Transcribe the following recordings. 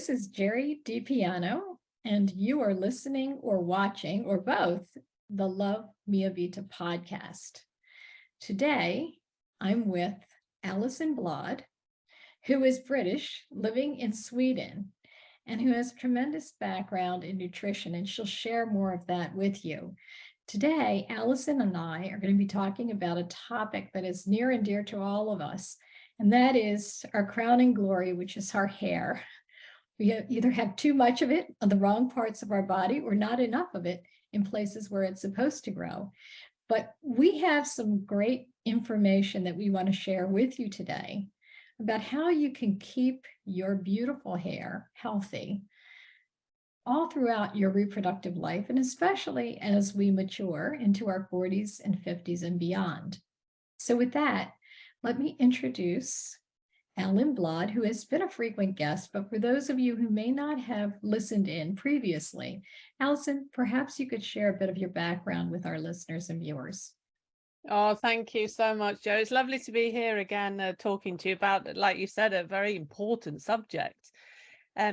this is Jerry DiPiano, and you are listening or watching, or both, the Love Mia Vita podcast. Today, I'm with Alison Bladh, who is British, living in Sweden, and who has tremendous background in nutrition, and she'll share more of that with you. Today, Alison and I are going to be talking about a topic that is near and dear to all of us, and that is our crowning glory, which is our hair. We either have too much of it on the wrong parts of our body or not enough of it in places where it's supposed to grow. But we have some great information that we want to share with you today about how you can keep your beautiful hair healthy all throughout your reproductive life, and especially as we mature into our 40s and 50s and beyond. So with that, let me introduce Alison Bladh, who has been a frequent guest, but for those of you who may not have listened in previously, Alison, perhaps you could share a bit of your background with our listeners and viewers. Oh, thank you so much, Jo. It's lovely to be here again, talking to you about, like you said, a very important subject.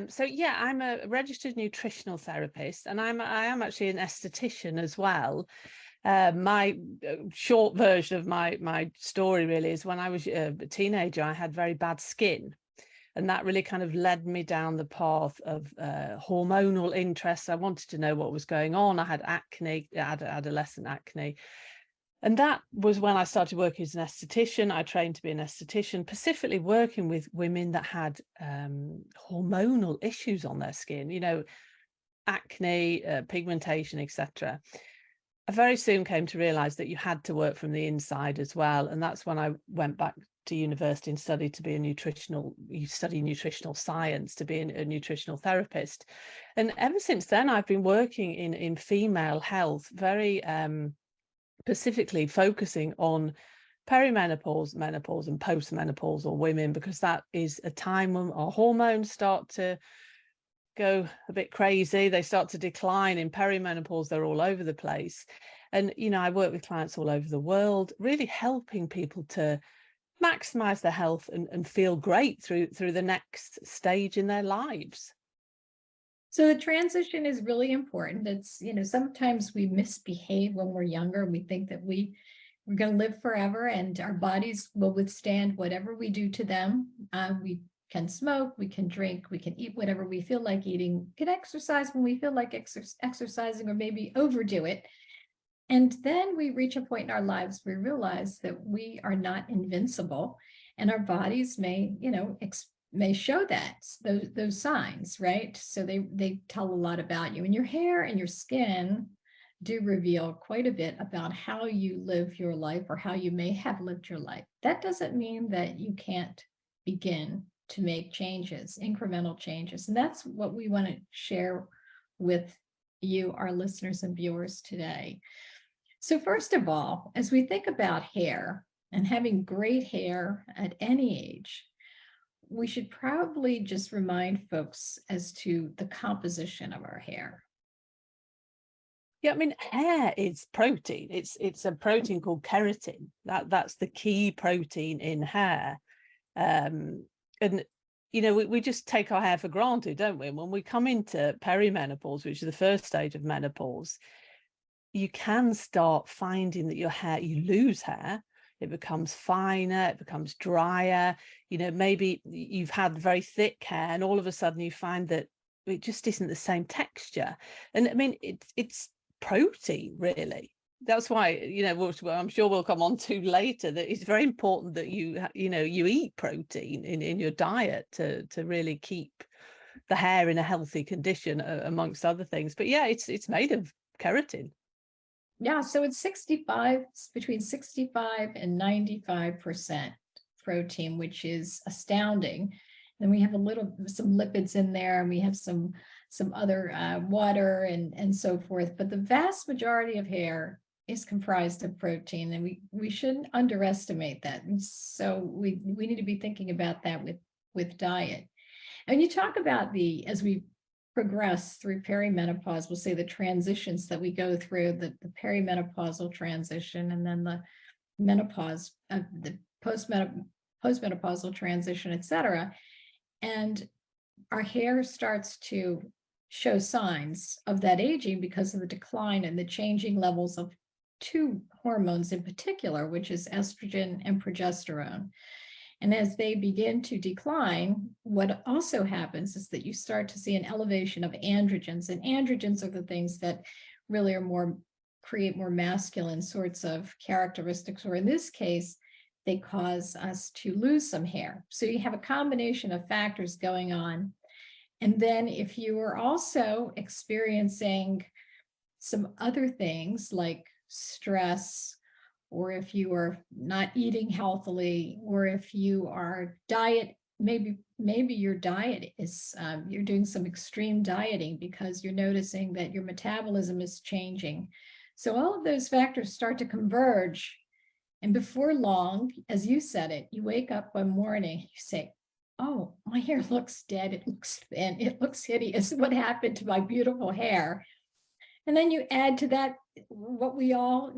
So yeah, I'm a registered nutritional therapist, and I am actually an esthetician as well. My short version of my story really is when I was a teenager, I had very bad skin, and that really kind of led me down the path of hormonal interests. I wanted to know what was going on. I had acne, adolescent acne. And that was when I started working as an esthetician. I trained to be an esthetician, specifically working with women that had hormonal issues on their skin, you know, acne, pigmentation, etc. I very soon came to realize that you had to work from the inside as well. And that's when I went back to university and studied to be you study nutritional science to be a nutritional therapist. And ever since then, I've been working in female health, very specifically focusing on perimenopause, menopause, and postmenopausal women, because that is a time when our hormones start to go a bit crazy. They start to decline. In perimenopause, they're all over the place. And, you know, I work with clients all over the world, really helping people to maximize their health and feel great through the next stage in their lives. So the transition is really important. It's, you know, sometimes we misbehave when we're younger and we think that we're going to live forever and our bodies will withstand whatever we do to them. We can smoke, we can drink, we can eat whatever we feel like eating, can exercise when we feel like exercising, or maybe overdo it. And then we reach a point in our lives where we realize that we are not invincible, and our bodies may, you know, may show that those signs, right? So they tell a lot about you, and your hair and your skin do reveal quite a bit about how you live your life or how you may have lived your life. That doesn't mean that you can't begin to make changes, incremental changes. And that's what we want to share with you, our listeners and viewers today. So first of all, as we think about hair and having great hair at any age, we should probably just remind folks as to the composition of our hair. Yeah, I mean, hair is protein. It's a protein called keratin. That's the key protein in hair. And, you know, we just take our hair for granted, don't we? When we come into perimenopause, which is the first stage of menopause, you can start finding that your hair, you lose hair. It becomes finer, it becomes drier. You know, maybe you've had very thick hair and all of a sudden you find that it just isn't the same texture. And I mean, it's protein, really. That's why, you know, I'm sure we'll come on to later, that it's very important that you eat protein in your diet to really keep the hair in a healthy condition, amongst other things. But yeah, it's made of keratin. Yeah, so it's between 65 and 95% protein, which is astounding. And we have some lipids in there, and we have some other water and so forth. But the vast majority of hair is comprised of protein, and we shouldn't underestimate that. And so we need to be thinking about that with diet. And you talk about as we progress through perimenopause, we'll say the transitions that we go through, the perimenopausal transition, and then the menopause, the postmenopausal transition, et cetera. And our hair starts to show signs of that aging because of the decline and the changing levels of two hormones in particular, which is estrogen and progesterone. And as they begin to decline, what also happens is that you start to see an elevation of androgens. And androgens are the things that really are more, create more masculine sorts of characteristics, or in this case, they cause us to lose some hair. So you have a combination of factors going on. And then if you are also experiencing some other things like stress, or if you are not eating healthily, or if you are maybe your diet is, you're doing some extreme dieting because you're noticing that your metabolism is changing. So all of those factors start to converge. And before long, as you said it, you wake up one morning, you say, oh, my hair looks dead, it looks thin, it looks hideous. What happened to my beautiful hair? And then you add to that what we all,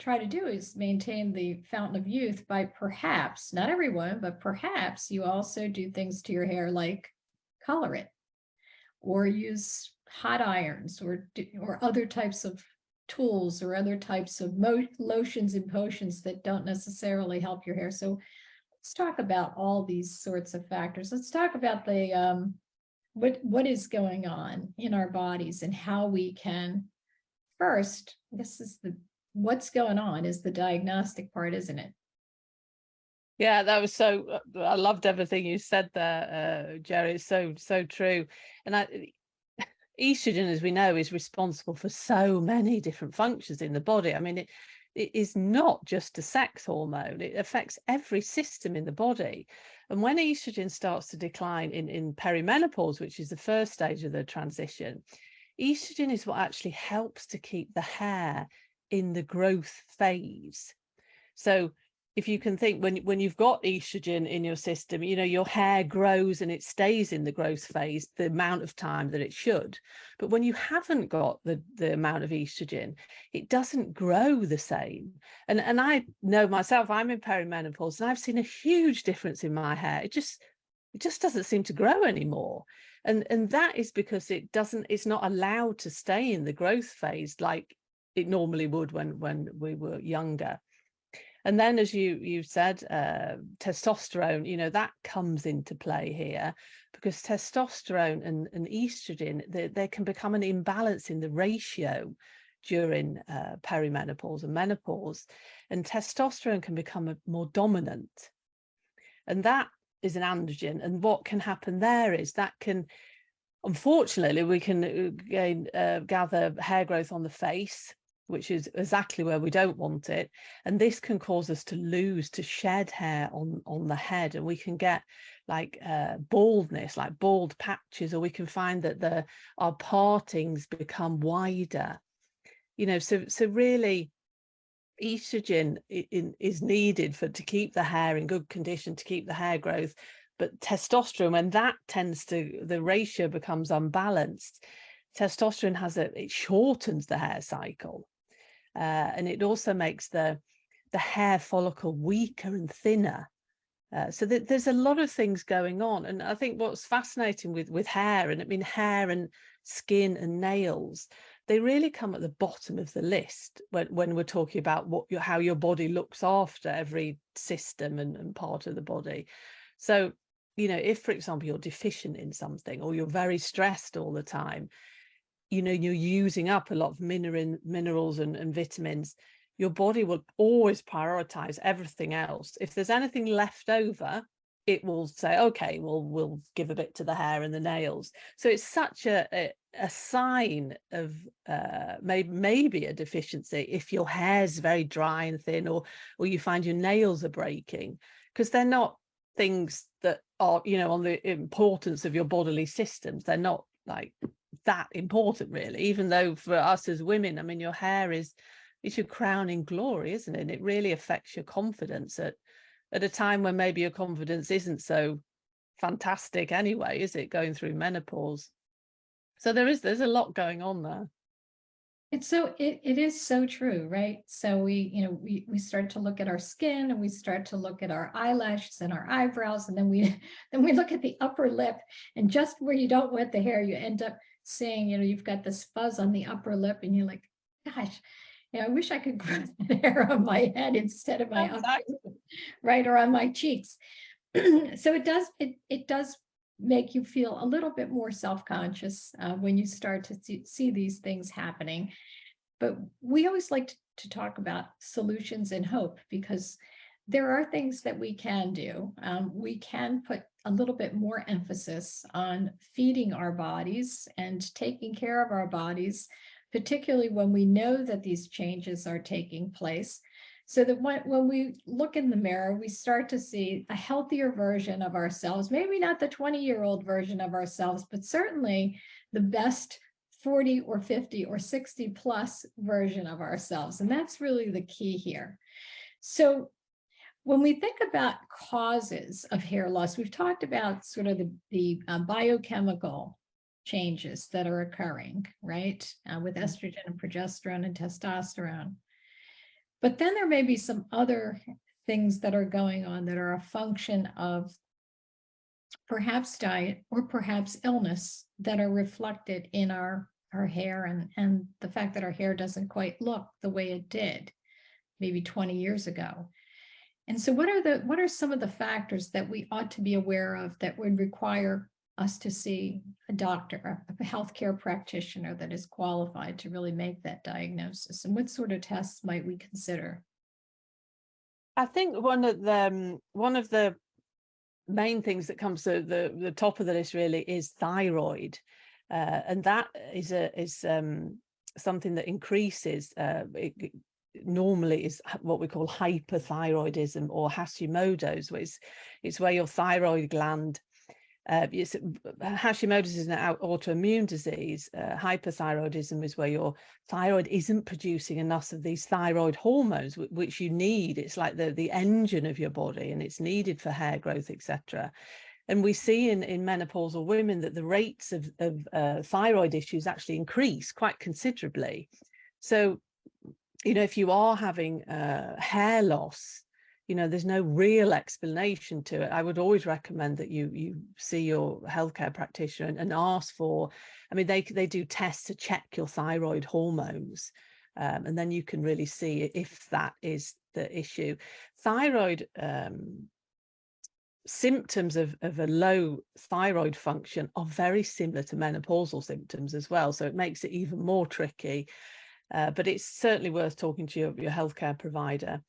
try to do is maintain the fountain of youth by perhaps, not everyone, but perhaps you also do things to your hair like color it, or use hot irons, or other types of tools, or other types of lotions and potions that don't necessarily help your hair. So let's talk about all these sorts of factors. Let's talk about the what is going on in our bodies and how we can first, this is the what's going on is the diagnostic part, isn't it? Yeah, that was so, I loved everything you said there, Jerry. It's so true. And estrogen, as we know, is responsible for so many different functions in the body. I mean, it is not just a sex hormone. It affects every system in the body. And when estrogen starts to decline in perimenopause, which is the first stage of the transition, estrogen is what actually helps to keep the hair in the growth phase. So if you can think, when you've got estrogen in your system, your hair grows and it stays in the growth phase the amount of time that it should. But when you haven't got the amount of estrogen, it doesn't grow the same. And I know myself, I'm in perimenopause, and I've seen a huge difference in my hair. It just doesn't seem to grow anymore. And that is because it's not allowed to stay in the growth phase like it normally would when we were younger. And then, as you said, testosterone, that comes into play here, because testosterone and estrogen, there can become an imbalance in the ratio during perimenopause and menopause, and testosterone can become more dominant. And that is an androgen. And what can happen there is that can, unfortunately, we can gather hair growth on the face, which is exactly where we don't want it. And this can cause us to shed hair on the head. And we can get like baldness, like bald patches, or we can find that our partings become wider. So really, estrogen is needed to keep the hair in good condition, to keep the hair growth. But testosterone, when the ratio becomes unbalanced, testosterone it shortens the hair cycle. And it also makes the hair follicle weaker and thinner. So there's a lot of things going on. And I think what's fascinating with hair, and I mean hair and skin and nails, they really come at the bottom of the list when we're talking about how your body looks after every system and part of the body. So, if, for example, you're deficient in something, or you're very stressed all the time, you're using up a lot of minerals and vitamins, your body will always prioritize everything else. If there's anything left over, it will say, okay, well, we'll give a bit to the hair and the nails. So it's such a sign of maybe a deficiency if your hair's very dry and thin, or you find your nails are breaking, because they're not things that are, on the importance of your bodily systems. They're not like that important, really, even though for us as women, I mean, your hair is your crowning glory, isn't it? And it really affects your confidence at a time when maybe your confidence isn't so fantastic anyway, is it, going through menopause? So there's a lot going on there. It is so true, right? So we start to look at our skin, and we start to look at our eyelashes and our eyebrows, and then we then we look at the upper lip, and just where you don't wet the hair, you end up seeing, you've got this fuzz on the upper lip, and you're like, gosh, I wish I could grow that hair on my head instead of my upper Exactly. lip, right, or on my cheeks. So it does make you feel a little bit more self-conscious when you start to see these things happening. But we always like to talk about solutions and hope, because there are things that we can do. We can put a little bit more emphasis on feeding our bodies and taking care of our bodies, particularly when we know that these changes are taking place. So that when we look in the mirror, we start to see a healthier version of ourselves, maybe not the 20-year-old version of ourselves, but certainly the best 40 or 50 or 60 plus version of ourselves. And that's really the key here. So when we think about causes of hair loss, we've talked about sort of the biochemical changes that are occurring, right? With estrogen and progesterone and testosterone. But then there may be some other things that are going on that are a function of perhaps diet or perhaps illness that are reflected in our hair, and the fact that our hair doesn't quite look the way it did maybe 20 years ago. And so what are some of the factors that we ought to be aware of that would require us to see a doctor, a healthcare practitioner that is qualified to really make that diagnosis? And what sort of tests might we consider? I think one of the main things that comes to the top of the list really is thyroid, and that is something that increases. It normally is what we call hyperthyroidism or Hashimoto's, which it's where your thyroid gland. Hashimoto's is an autoimmune disease. Hyperthyroidism is where your thyroid isn't producing enough of these thyroid hormones, which you need. It's like the engine of your body, and it's needed for hair growth, etc. And we see in menopausal women that the rates of thyroid issues actually increase quite considerably. So, if you are having hair loss, there's no real explanation to it. I would always recommend that you see your healthcare practitioner and ask for, they do tests to check your thyroid hormones, and then you can really see if that is the issue. Thyroid symptoms of a low thyroid function are very similar to menopausal symptoms as well, so it makes it even more tricky. But it's certainly worth talking to your healthcare provider.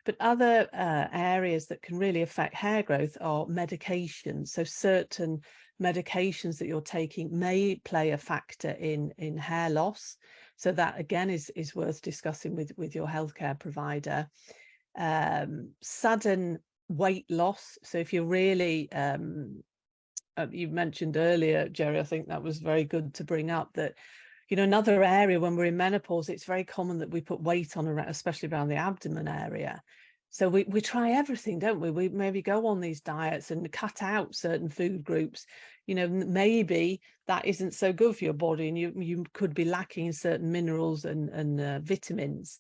But other areas that can really affect hair growth are medications. So certain medications that you're taking may play a factor in hair loss. So that again is worth discussing with your healthcare provider. Sudden weight loss. So if you're really you mentioned earlier, Jerry, I think that was very good to bring up, that another area when we're in menopause, it's very common that we put weight on, especially around the abdomen area. So we try everything, don't we? We maybe go on these diets and cut out certain food groups. Maybe that isn't so good for your body, and you could be lacking in certain minerals and vitamins.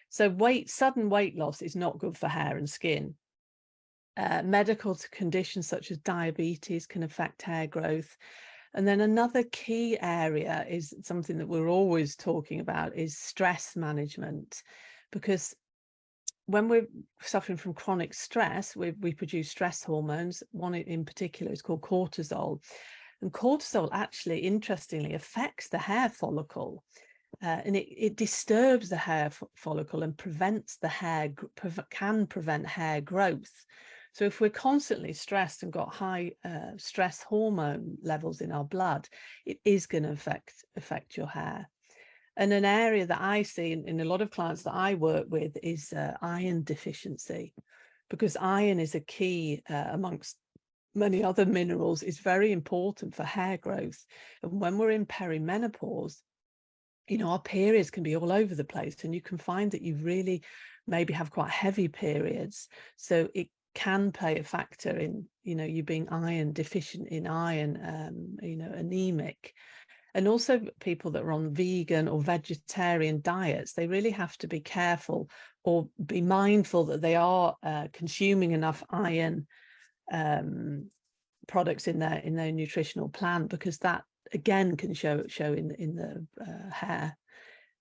So sudden weight loss is not good for hair and skin. Medical conditions such as diabetes can affect hair growth. And then another key area is something that we're always talking about is stress management, because when we're suffering from chronic stress, we produce stress hormones. One in particular is called cortisol. And cortisol actually, interestingly, affects the hair follicle. And it disturbs the hair follicle and can prevent hair growth. So if we're constantly stressed and got high stress hormone levels in our blood, it is going to affect your hair. And an area that I see in a lot of clients that I work with is iron deficiency, because iron is a key amongst many other minerals, is very important for hair growth. And when we're in perimenopause, our periods can be all over the place, and you can find that you really maybe have quite heavy periods. So it can play a factor in, you being iron deficient in iron, anemic. And also people that are on vegan or vegetarian diets, they really have to be careful or be mindful that they are consuming enough iron products in their nutritional plan, because that again can show in the hair.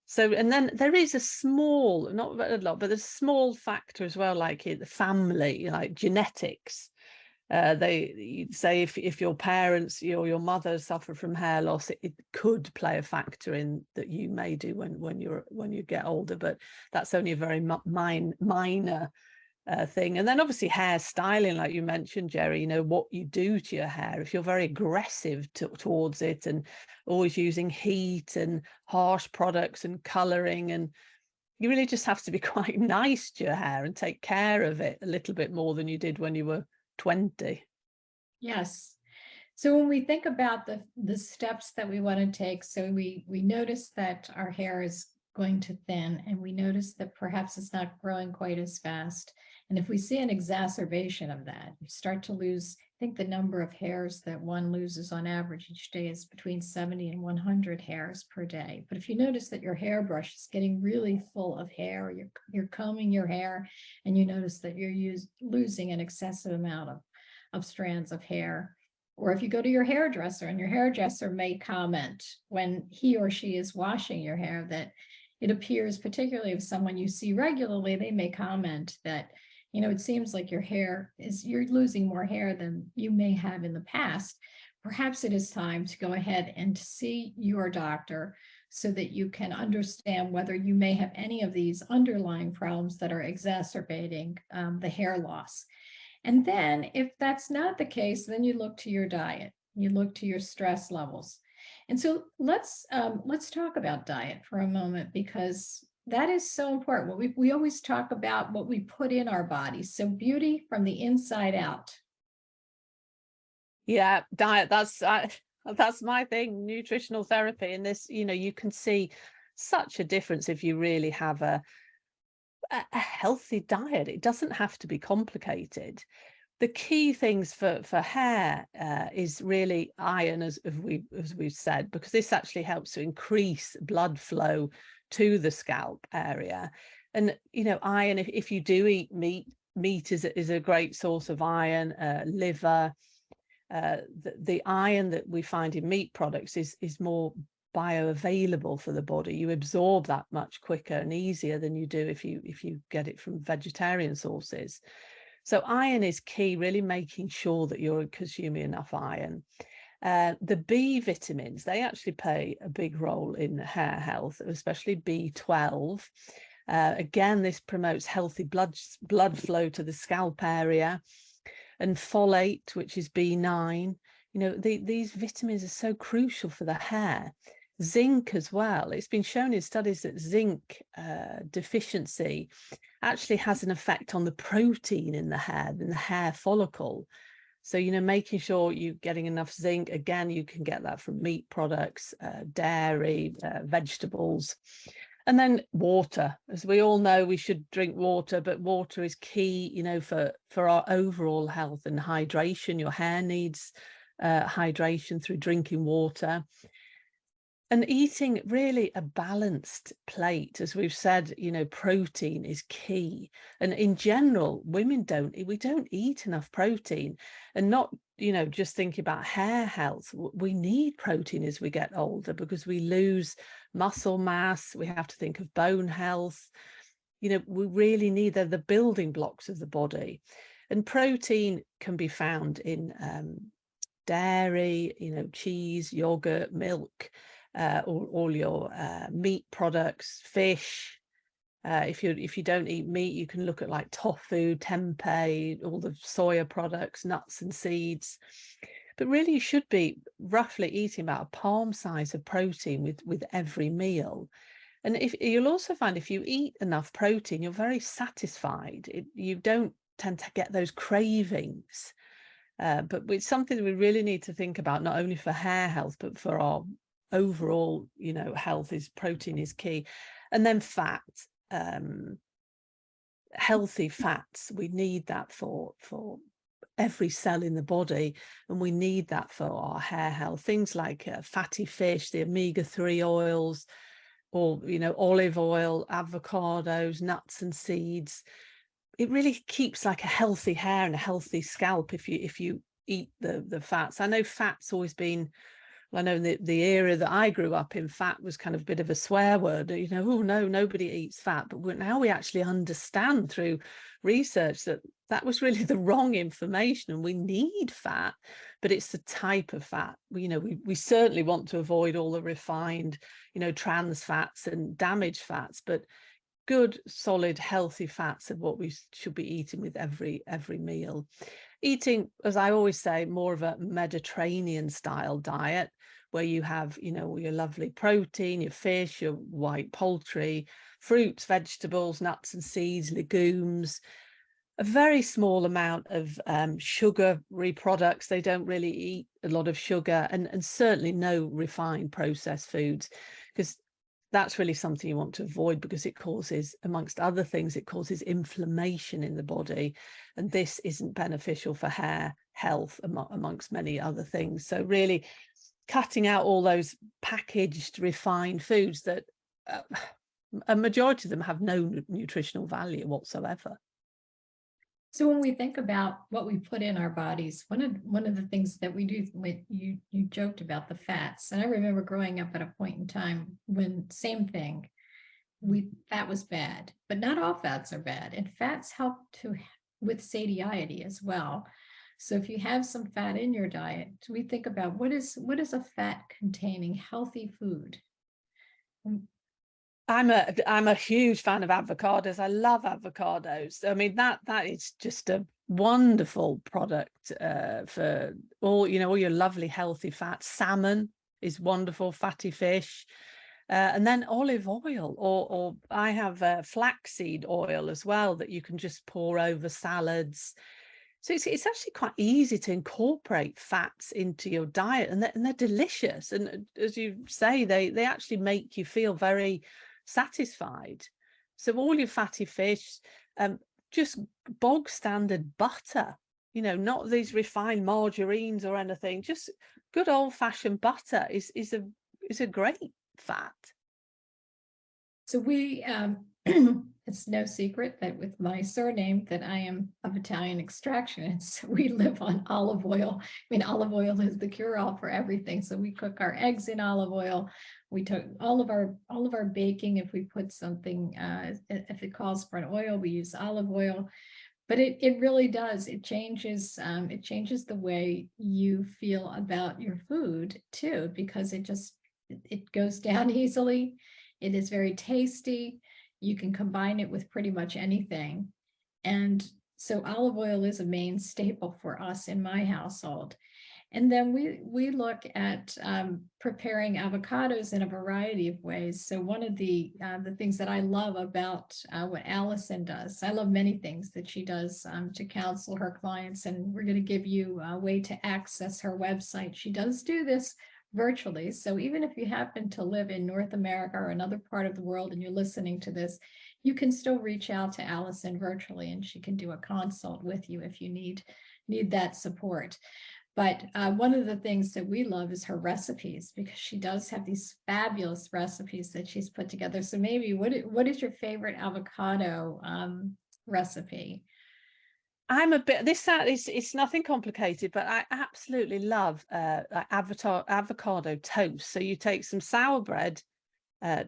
So, and then there is a small, not a lot, but there's a small factor as well, like the family, like genetics. They say if your parents, your mother suffer from hair loss, it could play a factor in that you may do when you get older, but that's only a very minor thing. And then obviously hair styling, like you mentioned, Jerry, what you do to your hair. If you're very aggressive towards it and always using heat and harsh products and coloring, and you really just have to be quite nice to your hair and take care of it a little bit more than you did when you were 20. Yes. So when we think about the steps that we want to take, so we notice that our hair is going to thin, and we notice that perhaps it's not growing quite as fast. And if we see an exacerbation of that, you start to lose, I think the number of hairs that one loses on average each day is between 70 and 100 hairs per day. But if you notice that your hairbrush is getting really full of hair, you're combing your hair, and you notice that you're losing an excessive amount of strands of hair, or if you go to your hairdresser and your hairdresser may comment when he or she is washing your hair that it appears, particularly if someone you see regularly, they may comment that, it seems like you're losing more hair than you may have in the past. Perhaps it is time to go ahead and see your doctor so that you can understand whether you may have any of these underlying problems that are exacerbating the hair loss. And then if that's not the case, then you look to your diet, you look to your stress levels. And so let's talk about diet for a moment, because that is so important. We always talk about what we put in our bodies. So beauty from the inside out. Yeah, diet, that's my thing, nutritional therapy. And this, you can see such a difference if you really have a healthy diet. It doesn't have to be complicated. The key things for hair is really iron, as we've said, because this actually helps to increase blood flow to the scalp area. And iron, if you do eat meat is a great source of iron. Liver, the iron that we find in meat products is more bioavailable for the body. You absorb that much quicker and easier than you do if you get it from vegetarian sources. So iron is key, really making sure that you're consuming enough iron. The B vitamins, they actually play a big role in hair health, especially B12. Again, this promotes healthy blood flow to the scalp area. And folate, which is B9. These vitamins are so crucial for the hair. Zinc as well. It's been shown in studies that zinc deficiency actually has an effect on the protein in the hair follicle. So, making sure you're getting enough zinc. Again, you can get that from meat products, dairy, vegetables. And then water. As we all know, we should drink water, but water is key, for our overall health and hydration. Your hair needs hydration through drinking water. And eating really a balanced plate, as we've said, protein is key. And in general, women don't eat enough protein. And not, just thinking about hair health, we need protein as we get older because we lose muscle mass. We have to think of bone health. We really need the building blocks of the body. And protein can be found in dairy, cheese, yogurt, milk. All your meat products, fish. If you don't eat meat, you can look at like tofu, tempeh, all the soya products, nuts and seeds. But really, you should be roughly eating about a palm size of protein with every meal. And if you'll also find if you eat enough protein, you're very satisfied. You don't tend to get those cravings. But it's something that we really need to think about, not only for hair health, but for our overall health. Protein is key. And then fat, healthy fats, we need that for every cell in the body, and we need that for our hair health. Things like fatty fish, the omega-3 oils, or olive oil, avocados, nuts and seeds. It really keeps like a healthy hair and a healthy scalp if you eat the fats. I know fat's always been, I know the era that I grew up in, fat was kind of a bit of a swear word, oh no, nobody eats fat. But now we actually understand through research that that was really the wrong information, and we need fat, but it's the type of fat. We certainly want to avoid all the refined, trans fats and damaged fats, but good, solid, healthy fats are what we should be eating with every meal. Eating, as I always say, more of a Mediterranean style diet, where you have, your lovely protein, your fish, your white poultry, fruits, vegetables, nuts and seeds, legumes, a very small amount of sugary products. They don't really eat a lot of sugar, and certainly no refined processed foods, because that's really something you want to avoid, because it causes, amongst other things, it causes inflammation in the body, and this isn't beneficial for hair health, amongst many other things. So really cutting out all those packaged refined foods that a majority of them have no nutritional value whatsoever. So when we think about what we put in our bodies, one of the things that we do, you joked about the fats, and I remember growing up at a point in time when same thing, fat was bad, but not all fats are bad, and fats help with satiety as well. So if you have some fat in your diet, we think about what is a fat containing healthy food. I'm a huge fan of avocados. I love avocados. I mean, that is just a wonderful product for all your lovely healthy fats. Salmon is wonderful, fatty fish, and then olive oil, or I have flaxseed oil as well that you can just pour over salads. So it's actually quite easy to incorporate fats into your diet, and they're delicious. And as you say, they actually make you feel very satisfied. So all your fatty fish, just bog standard butter, not these refined margarines or anything, just good old-fashioned butter is a great fat. So we, it's no secret that with my surname that I am of Italian extraction, and so we live on olive oil. I mean, olive oil is the cure-all for everything. So we cook our eggs in olive oil. We took all of our baking. If we put something, if it calls for an oil, we use olive oil. But it really does. It changes the way you feel about your food too, because it goes down easily. It is very tasty. You can combine it with pretty much anything. And so olive oil is a main staple for us in my household. And then we look at preparing avocados in a variety of ways. So one of the things that I love about what Alison does, I love many things that she does to counsel her clients, and we're going to give you a way to access her website. She does do this virtually. So even if you happen to live in North America or another part of the world and you're listening to this, you can still reach out to Alison virtually, and she can do a consult with you if you need that support. But one of the things that we love is her recipes, because she does have these fabulous recipes that she's put together. So maybe what is your favorite avocado recipe? I'm a bit, it's nothing complicated, but I absolutely love avocado toast. So you take some sour bread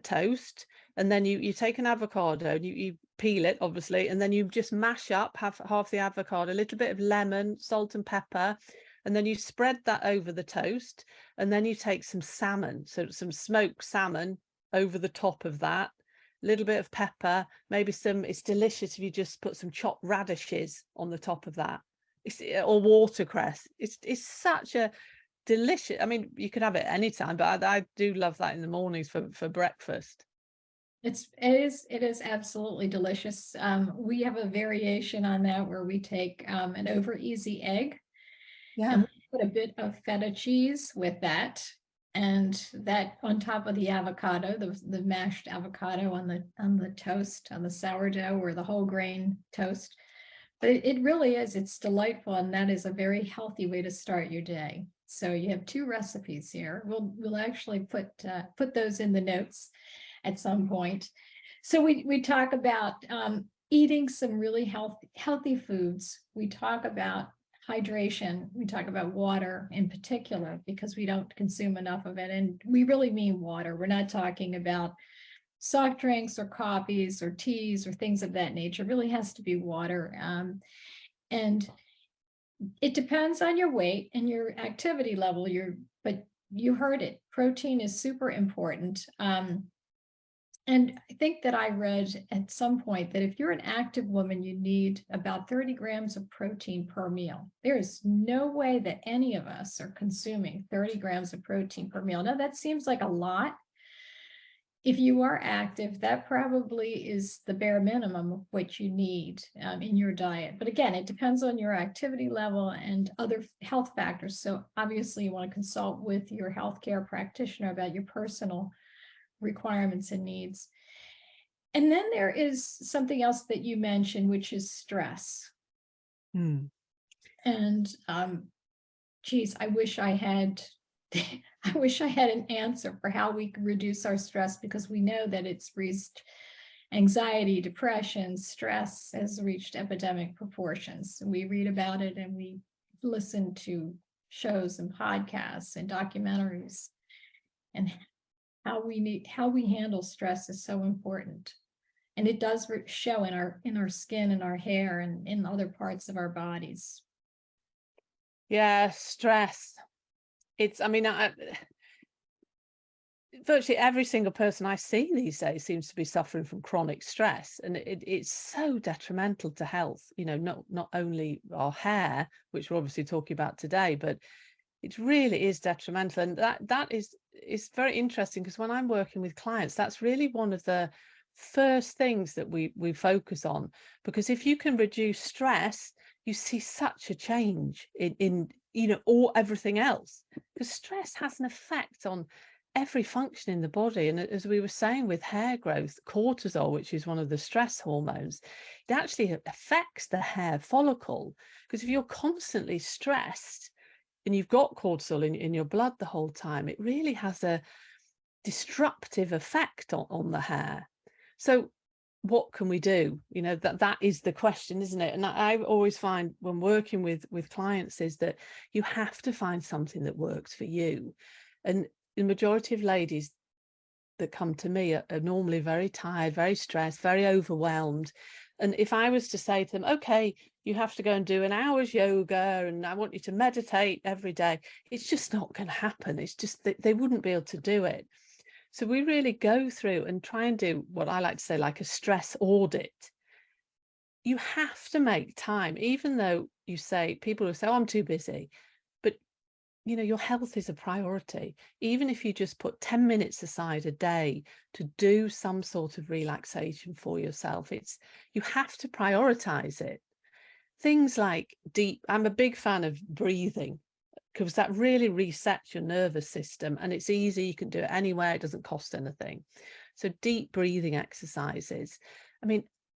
toast, and then you take an avocado, and you peel it obviously, and then you just mash up half the avocado, a little bit of lemon, salt and pepper, and then you spread that over the toast, and then you take some salmon, so some smoked salmon over the top of that, a little bit of pepper, maybe it's delicious if you just put some chopped radishes on the top of that, or watercress. It's such a delicious, I mean, you could have it anytime, but I do love that in the mornings for breakfast. It is absolutely delicious. We have a variation on that where we take an over easy egg, and we put a bit of feta cheese with that, and that on top of the avocado, the mashed avocado on the toast, on the sourdough or the whole grain toast. But it really is. It's delightful, and that is a very healthy way to start your day. So you have 2 recipes here. We'll actually put those in the notes at some point. So we talk about eating some really healthy foods. We talk about hydration. We talk about water in particular because we don't consume enough of it, and we really mean water. We're not talking about soft drinks or coffees or teas or things of that nature. It really has to be water. And it depends on your weight and your activity level. But you heard it. Protein is super important. And I think that I read at some point that if you're an active woman, you need about 30 grams of protein per meal. There is no way that any of us are consuming 30 grams of protein per meal. Now, that seems like a lot. If you are active, that probably is the bare minimum of what you need in your diet. But again, it depends on your activity level and other health factors. So obviously you want to consult with your healthcare practitioner about your personal requirements and needs. And then there is something else that you mentioned, which is stress. And geez, I wish I had an answer for how we can reduce our stress, because we know that it's reached anxiety, depression, stress has reached epidemic proportions. We read about it and we listen to shows and podcasts and documentaries, and how we handle stress is so important. And it does show in our skin and our hair and in other parts of our bodies. Yeah, stress. Virtually every single person I see these days seems to be suffering from chronic stress, and it's so detrimental to health. Not only our hair, which we're obviously talking about today, but it really is detrimental. And that is very interesting, because when I'm working with clients, that's really one of the first things that we focus on, because if you can reduce stress, you see such a change in all everything else, because stress has an effect on every function in the body. And as we were saying with hair growth, cortisol, which is one of the stress hormones, it actually affects the hair follicle, because if you're constantly stressed and you've got cortisol in your blood the whole time, it really has a disruptive effect on the hair. So what can we do? That is the question, isn't it? And I always find when working with clients is that you have to find something that works for you. And the majority of ladies that come to me are normally very tired, very stressed, very overwhelmed. And if I was to say to them, okay, you have to go and do an hour's yoga and I want you to meditate every day, it's just not going to happen. It's just that they wouldn't be able to do it. So we really go through and try and do what I like to say, like a stress audit. You have to make time, even though people will say, oh, I'm too busy. But, your health is a priority. Even if you just put 10 minutes aside a day to do some sort of relaxation for yourself, you have to prioritize it. Things like I'm a big fan of breathing, because that really resets your nervous system, and it's easy. You can do it anywhere. It doesn't cost anything. So deep breathing exercises.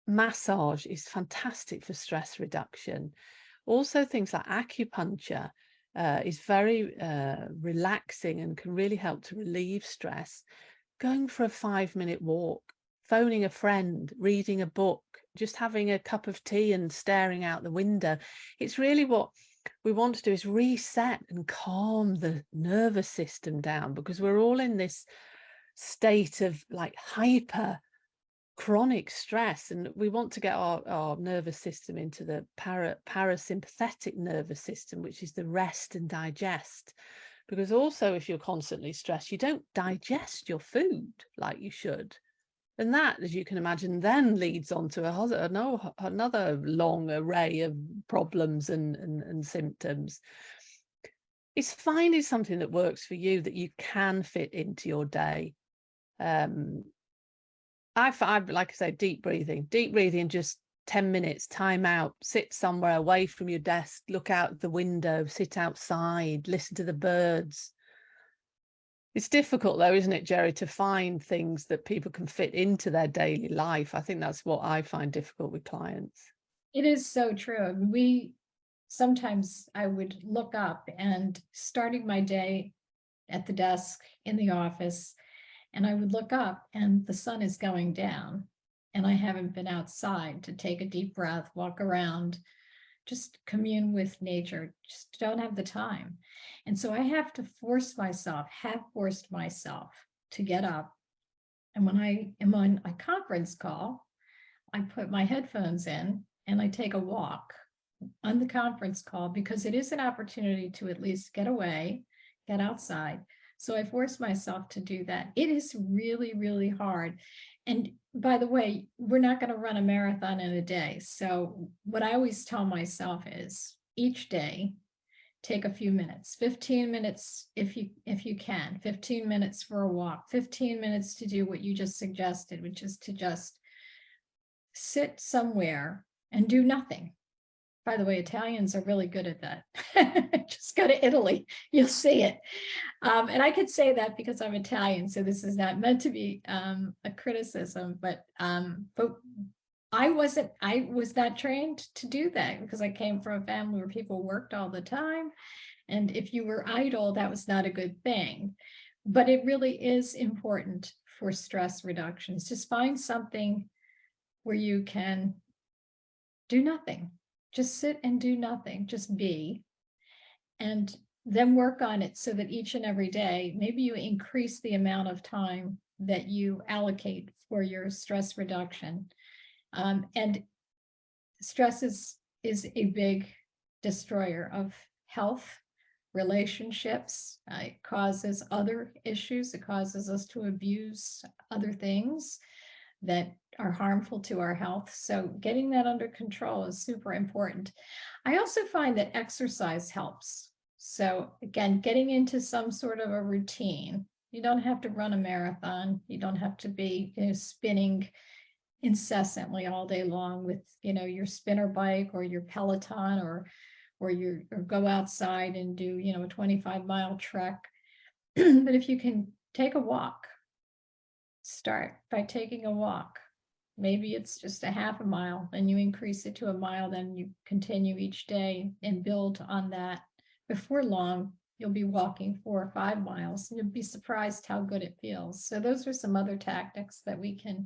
Massage is fantastic for stress reduction. Also, things like acupuncture is very relaxing and can really help to relieve stress. Going for a 5-minute walk, phoning a friend, reading a book, just having a cup of tea and staring out the window. It's really what we want to do, is reset and calm the nervous system down, because we're all in this state of like hyper chronic stress, and we want to get our nervous system into the parasympathetic nervous system, which is the rest and digest. Because also, if you're constantly stressed, you don't digest your food like you should. And that, as you can imagine, then leads on to another long array of problems and symptoms. It's finding something that works for you, that you can fit into your day. I like I say, deep breathing, just 10 minutes, time out, sit somewhere away from your desk, look out the window, sit outside, listen to the birds. It's difficult though, isn't it, Jerry, to find things that people can fit into their daily life. I think that's what I find difficult with clients. It is so true. Sometimes I would look up and starting my day at the desk in the office, and I would look up and the sun is going down. And I haven't been outside to take a deep breath, walk around, just commune with nature, just don't have the time. And so I have to have forced myself to get up. And when I am on a conference call, I put my headphones in and I take a walk on the conference call because it is an opportunity to at least get away, get outside. So I force myself to do that. It is really, really hard. And by the way, we're not going to run a marathon in a day. So what I always tell myself is each day, take a few minutes, 15 minutes if you can, 15 minutes for a walk, 15 minutes to do what you just suggested, which is to just sit somewhere and do nothing. By the way, Italians are really good at that. Just go to Italy, you'll see it. And I could say that because I'm Italian, so this is not meant to be a criticism, but I was not trained to do that because I came from a family where people worked all the time. And if you were idle, that was not a good thing. But it really is important for stress reductions. Just find something where you can do nothing. Just sit and do nothing, just be, and then work on it so that each and every day, maybe you increase the amount of time that you allocate for your stress reduction. And stress is a big destroyer of health, relationships. It causes other issues. It causes us to abuse other things that are harmful to our health. So getting that under control is super important. I also find that exercise helps. So again, getting into some sort of a routine. You don't have to run a marathon. You don't have to be spinning incessantly all day long with your spinner bike or your Peloton or go outside and do a 25-mile trek. But if you can take a walk, start by taking a walk. Maybe it's just a half a mile, and you increase it to a mile, then you continue each day and build on that. Before long, you'll be walking 4 or 5 miles, and you'll be surprised how good it feels. So those are some other tactics that we can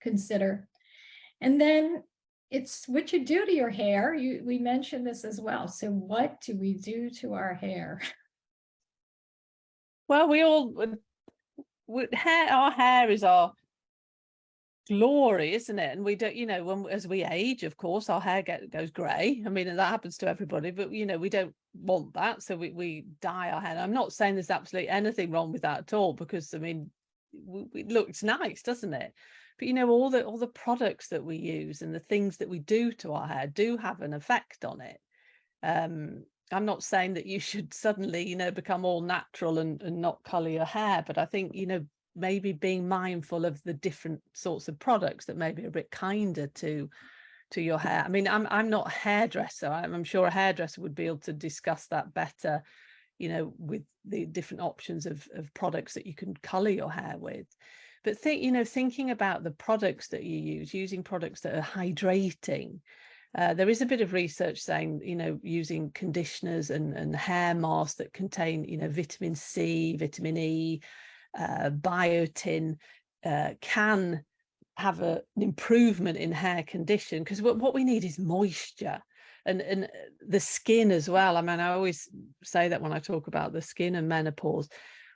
consider. And then it's what you do to your hair. We mentioned this as well. So what do we do to our hair? Well, our hair is our glory, isn't it? And we don't, as we age, of course, our hair goes grey. I mean, that happens to everybody, but we don't want that, so we dye our hair. I'm not saying there's absolutely anything wrong with that at all, because I mean, it looks nice, doesn't it? But all the products that we use and the things that we do to our hair do have an effect on it. I'm not saying that you should suddenly, become all natural and not colour your hair, but I think, maybe being mindful of the different sorts of products that may be a bit kinder to your hair. I mean, I'm not a hairdresser. I'm sure a hairdresser would be able to discuss that better, with the different options of products that you can colour your hair with. But thinking about the products that you use, using products that are hydrating. There is a bit of research saying, using conditioners and hair masks that contain, vitamin C, vitamin E, biotin, can have an improvement in hair condition, because what we need is moisture and the skin as well. I mean, I always say that when I talk about the skin and menopause,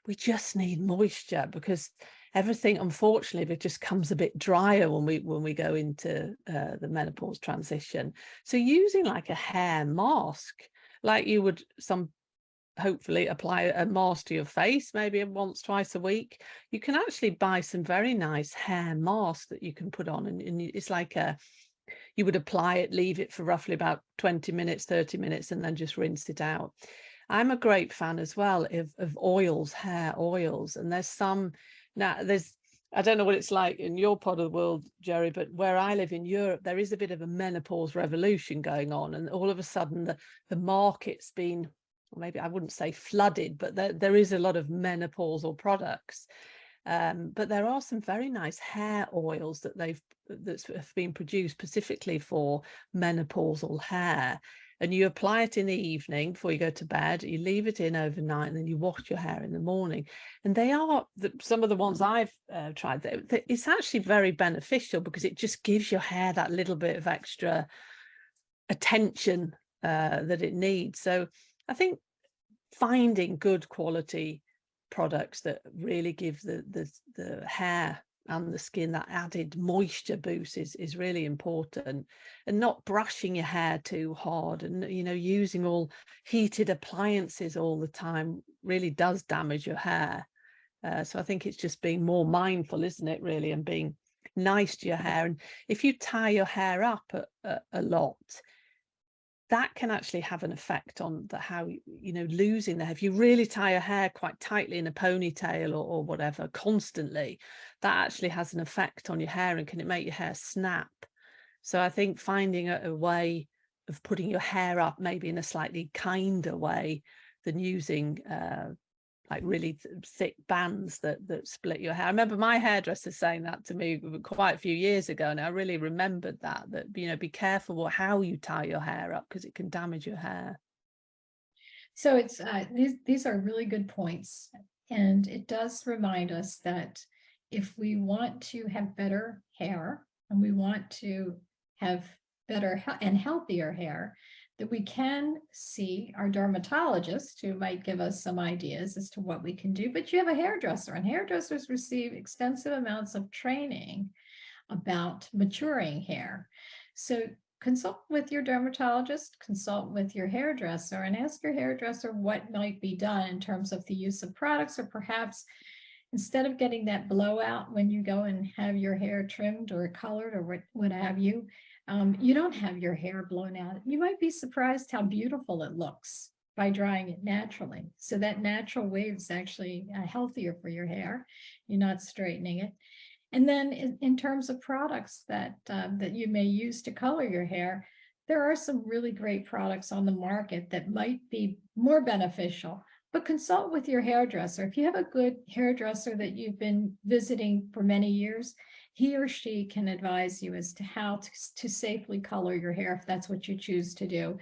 we just need moisture, because everything, unfortunately, it just comes a bit drier when we go into the menopause transition. So using like a hair mask, like you would hopefully apply a mask to your face maybe once, twice a week. You can actually buy some very nice hair masks that you can put on, and it's like you would apply it, leave it for roughly about 20 minutes, 30 minutes, and then just rinse it out. I'm a great fan as well of oils, hair oils, and I don't know what it's like in your part of the world, Jerry, but where I live in Europe, there is a bit of a menopause revolution going on, and all of a sudden the market's been, or maybe I wouldn't say flooded, but there is a lot of menopausal products. But there are some very nice hair oils that they've that's have been produced specifically for menopausal hair, and you apply it in the evening before you go to bed. You leave it in overnight, and then you wash your hair in the morning. And they are some of the ones I've tried. It's actually very beneficial because it just gives your hair that little bit of extra attention that it needs. So I think finding good quality products that really give the hair and the skin that added moisture boost is really important, and not brushing your hair too hard, and using all heated appliances all the time really does damage your hair. So I think it's just being more mindful, isn't it, really, and being nice to your hair. And if you tie your hair up a lot, that can actually have an effect on how losing the hair. If you really tie your hair quite tightly in a ponytail or whatever constantly, that actually has an effect on your hair and can make your hair snap. So I think finding a way of putting your hair up maybe in a slightly kinder way than using like really thick bands that split your hair. I remember my hairdresser saying that to me quite a few years ago, and I really remembered that be careful how you tie your hair up, because it can damage your hair. So it's these are really good points, and it does remind us that if we want to have better hair and we want to have better and healthier hair, that we can see our dermatologist, who might give us some ideas as to what we can do. But you have a hairdresser, and hairdressers receive extensive amounts of training about maturing hair. So consult with your dermatologist, consult with your hairdresser, and ask your hairdresser what might be done in terms of the use of products, or perhaps instead of getting that blowout when you go and have your hair trimmed or colored or what have you, you don't have your hair blown out. You might be surprised how beautiful it looks by drying it naturally. So that natural wave is actually healthier for your hair. You're not straightening it. And then in terms of products that you may use to color your hair, there are some really great products on the market that might be more beneficial. But consult with your hairdresser. If you have a good hairdresser that you've been visiting for many years, he or she can advise you as to how to safely color your hair if that's what you choose to do.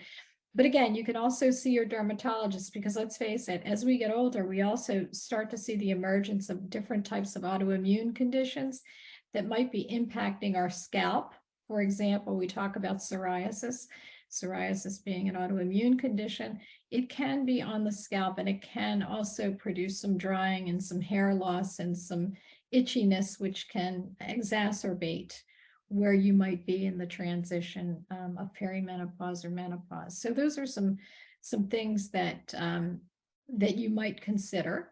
But again, you can also see your dermatologist, because let's face it, as we get older, we also start to see the emergence of different types of autoimmune conditions that might be impacting our scalp. For example, we talk about psoriasis being an autoimmune condition. It can be on the scalp, and it can also produce some drying and some hair loss and some itchiness, which can exacerbate where you might be in the transition of perimenopause or menopause. So those are some things that that you might consider.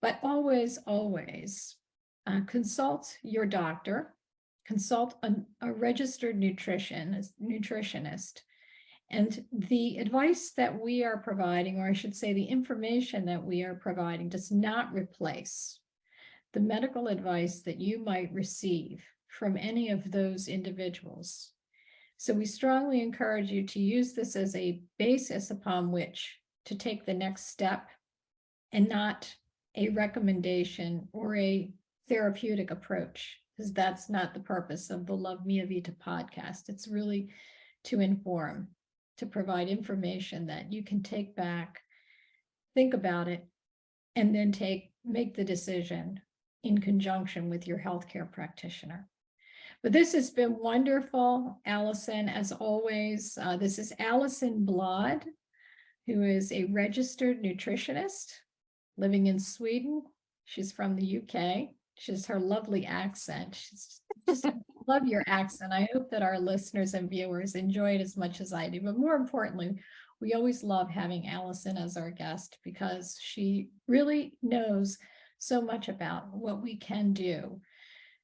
But always consult your doctor, consult a registered nutritionist. And the advice that we are providing, or I should say the information that we are providing, does not replace the medical advice that you might receive from any of those individuals. So we strongly encourage you to use this as a basis upon which to take the next step, and not a recommendation or a therapeutic approach, because that's not the purpose of the Love Mia Vita podcast. It's really to inform, to provide information that you can take back, think about it, and then make the decision in conjunction with your healthcare practitioner. But this has been wonderful, Alison, as always. This is Alison Bladh, who is a registered nutritionist living in Sweden. She's from the UK. She has her lovely accent. She's just love your accent. I hope that our listeners and viewers enjoy it as much as I do. But more importantly, we always love having Alison as our guest, because she really knows so much about what we can do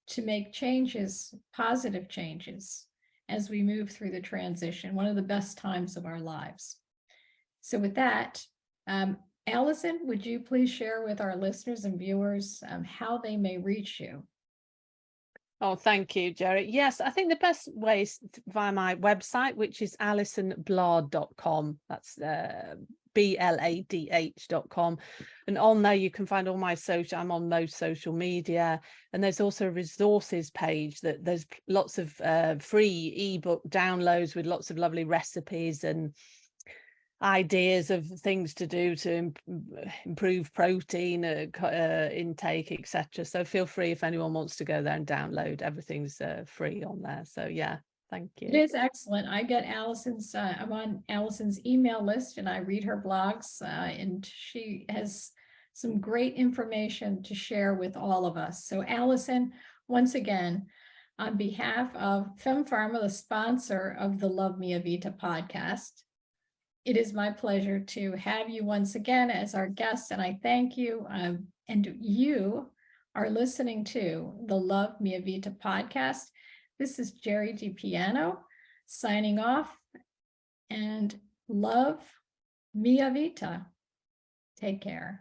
to make changes, positive changes, as we move through the transition, one of the best times of our lives. So with that, Alison, would you please share with our listeners and viewers how they may reach you? Oh, thank you, Jerry. Yes, I think the best way is via my website, which is alisonbladh.com. That's bladh.com, and on there you can find all my social. I'm on most social media, and there's also a resources page that there's lots of free ebook downloads with lots of lovely recipes and ideas of things to do to improve protein intake, etc. So feel free if anyone wants to go there and download. Everything's free on there. So yeah, thank you. It is excellent. I get Alison's, I'm on Alison's email list and I read her blogs, and she has some great information to share with all of us. So Alison, once again, on behalf of Fem Pharma, the sponsor of the Love Mia Vita podcast, it is my pleasure to have you once again as our guest, and I thank you. And you are listening to the Love Mia Vita podcast. This is Jerry DiPiano signing off, and love Mia Vita. Take care.